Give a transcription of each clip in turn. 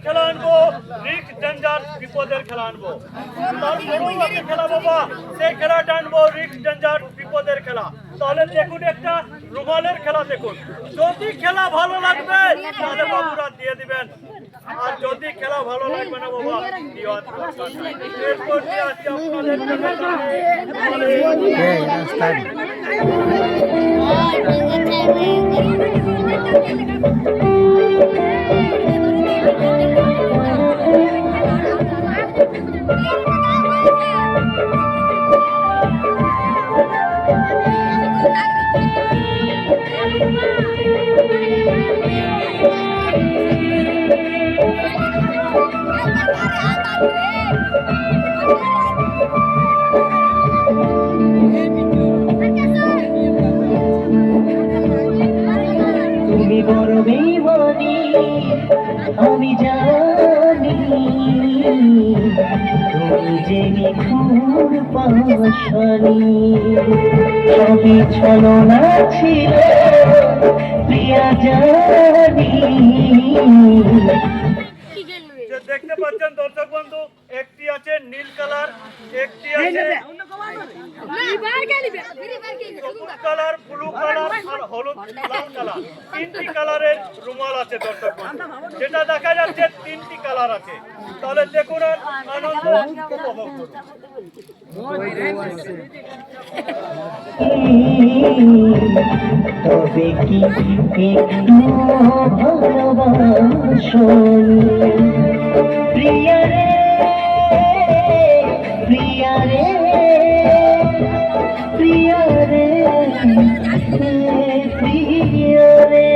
খেলা আনবো, risk danger বিপদের খেলা আনবো। তারপরেও একটা খেলা বাবা, সেই খেলাটা আনবো রিস্ক ডেঞ্জার বিপদের খেলা। তাহলে দেখুন একটা রুমালের খেলা দেখুন। যদি খেলা ভালো লাগবে তাহলে বাবুরা দিয়ে দিবেন, আর যদি খেলা ভালো লাগবে না বাবা দিওয়ার দরকার নেই। এরপর দিয়ে আজকে আপনাদের তুমি বড় বেমানি আমি জানি, তুমি যে নিখুঁত পাশানি, সবই ছলনা ছিল প্রিয়া জানি। দেখতে পাচ্ছেন দর্শক বন্ধু, একটি আছে নীল কালার, একটি আছে সবুজ কালার, ব্লু কালার আর হলুদ লাল কালার। তিনটি কালারের রুমাল আছে দর্শক বন্ধু, যেটা দেখা যাচ্ছে তিনটি কালার আছে। তাহলে দেখুন আর আনন্দ উপভোগ করুন। তবে কি একটু ভালোবাসনি প্রিয়া রে, প্রিয়া রে, প্রিয়া রে, প্রিয়া রে।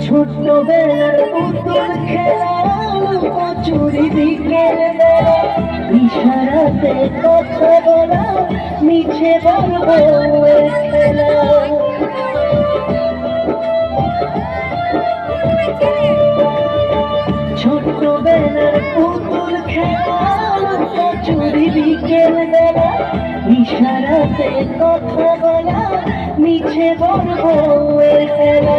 ছোট্টবেলার পুতুল খেলা কচুরি বিকেল ইশারাতে কথা বলা মিছে বলবো খেলা। ছোট্টবেলার পুতুল খেলা কচুরি বিকেল বেলা ইশারাতে কথা বলা মিছে বলবো খেলা।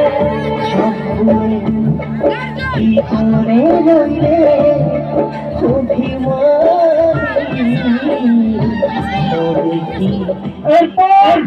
কি করে রইলে অভিমানী, এরপর